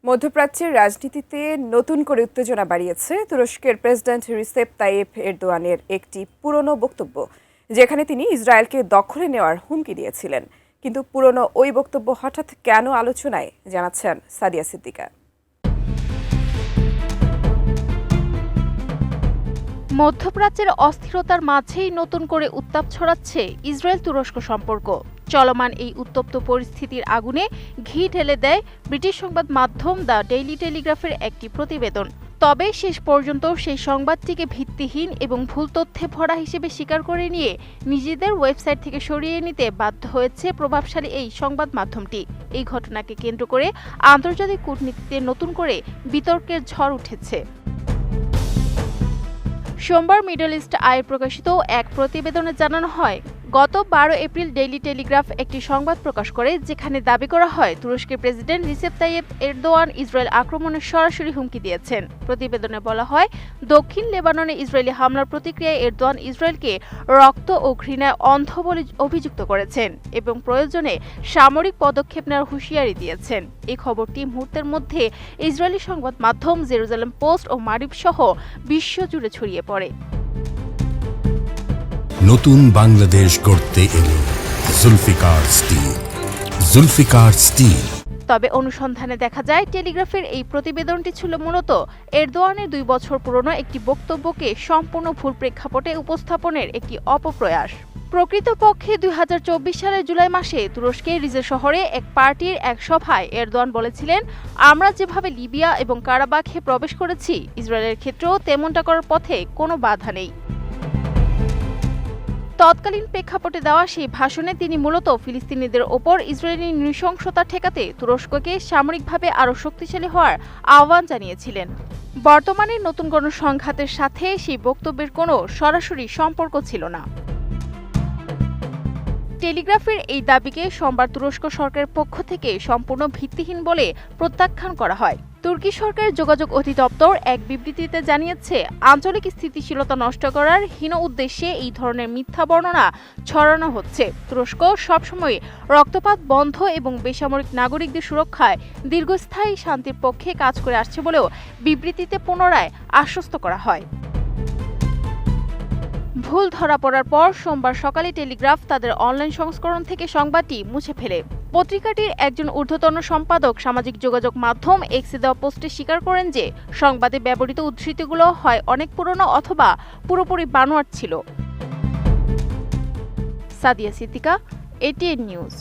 মধ্যপ্রাচ্যের রাজনীতিতে নতুন করে উত্তেজনা বাড়িয়েছে তুরস্কের প্রেসিডেন্ট রিসেপ তাইয়েপ এরদোয়ানের একটি পুরনো বক্তব্য, যেখানে তিনি ইসরায়েলকে দখলে নেওয়ার হুমকি দিয়েছিলেন। কিন্তু পুরনো ওই বক্তব্য হঠাৎ কেন আলোচনায়, জানাচ্ছেন সাদিয়া সিদ্দিকা। মধ্যপ্রাচ্যের অস্থিরতার মাঝেই নতুন করে উত্তাপ ছড়াচ্ছে ইসরায়েল তুরস্ক সম্পর্ক। চলমান এই উত্তপ্ত পরিস্থিতির আগুনে ঘি ঢেলে দেয় ব্রিটিশ সংবাদ মাধ্যম দ্য ডেইলি টেলিগ্রাফের একটি প্রতিবেদন। তবে শেষ পর্যন্ত সেই সংবাদটিকে ভিত্তিহীন এবং ভুল তথ্যে ভরা হিসেবে স্বীকার করে নিয়ে নিজেদের ওয়েবসাইট থেকে সরিয়ে নিতে বাধ্য হয়েছে প্রভাবশালী এই সংবাদ মাধ্যমটি। এই ঘটনাকে কেন্দ্র করে আন্তর্জাতিক কূটনীতিতে নতুন করে বিতর্কের ঝড় উঠেছে। সোমবার মিডল ইস্ট আইয়ে প্রকাশিত এক প্রতিবেদনে জানানো হয়, গত 12 এপ্রিল ডেইলি টেলিগ্রাফ একটি সংবাদ প্রকাশ করে, যেখানে দাবি করা হয় তুরস্কের president Recep Tayyip Erdogan Israel আক্রমণের সরাসরি হুমকি দিয়েছেন। প্রতিবেদনে বলা হয়, দক্ষিণ লেবাননে ইসরায়েলি হামলার প্রতিক্রিয়ায় এরদোয়ান ইসরায়েলকে রক্ত ও ঘৃণায় অন্ধ বলে অভিযুক্ত করেছেন এবং প্রয়োজনে সামরিক পদক্ষেপ নেওয়ার হুঁশিয়ারি দিয়েছেন। এই খবরটি মুহূর্তের মধ্যে ইসরায়েলি সংবাদ মাধ্যম জেরুজালেম পোস্ট ও মারিব সহ বিশ্বজুড়ে ছড়িয়ে পড়ে। নতুন বাংলাদেশ গড়তে এলো জুলফিকার স্টিল। জুলফিকার স্টিল। তবে অনুসন্ধানে দেখা যায়, টেলিগ্রাফের এই প্রতিবেদনটি ছিল মূলত এরদোয়ানের 2 বছর পুরনো একটি বক্তব্যকে সম্পূর্ণ ভুল প্রেক্ষাপটে উপস্থাপনের একটি অপপ্রয়াস। প্রকৃতপক্ষে 2024 সালের জুলাই মাসে তুরস্কের রিজে শহরে এক পার্টির এক সভায় এরদোয়ান বলেছিলেন, আমরা যেভাবে লিবিয়া এবং কারাবাখে প্রবেশ করেছি, ইসরায়েলের ক্ষেত্রেও তেমনটা করার পথে কোনো বাধা নেই। তৎকালীন প্রেক্ষাপটে দেওয়া সেই ভাষণে তিনি মূলত ফিলিস্তিনিদের ওপর ইসরায়েলি নৃশংসতা ঠেকাতে তুরস্ককে সামরিকভাবে আরও শক্তিশালী হওয়ার আহ্বান জানিয়েছিলেন। বর্তমানে নতুন গণসংঘাতের সাথে সেই বক্তব্যের কোনো সরাসরি সম্পর্ক ছিল না। টেলিগ্রাফের এই দাবিকে সোমবার তুরস্ক সরকারের পক্ষ থেকে সম্পূর্ণ ভিত্তিহীন বলে প্রত্যাখ্যান করা হয়। তুর্কি সরকারের যোগাযোগ অধিদপ্তর এক বিবৃতিতে জানিয়েছে, আঞ্চলিক স্থিতিশীলতা নষ্ট করার হীন উদ্দেশ্যে এই ধরনের মিথ্যা বর্ণনা ছড়ানো হচ্ছে। তুরস্ক সবসময় রক্তপাত বন্ধ এবং বেসামরিক নাগরিকদের সুরক্ষায় দীর্ঘস্থায়ী শান্তির পক্ষে কাজ করে আসছে বলেও বিবৃতিতে পুনরায় আশ্বস্ত করা হয়। ভুল ধরা পড়ার পর সোমবার সকালে টেলিগ্রাফ তাদের অনলাইন সংস্করণ থেকে সংবাদটি মুছে ফেলে। পত্রিকাটির একজন ঊর্ধ্বতন সম্পাদক সামাজিক যোগাযোগ মাধ্যম এক্সে দেওয়া পোস্টে স্বীকার করেন যে সংবাদে ব্যবহৃত উদ্ধৃতিগুলো হয় অনেক পুরনো অথবা পুরোপুরি বানোয়াট ছিল। Sadia Siddika, ATN news.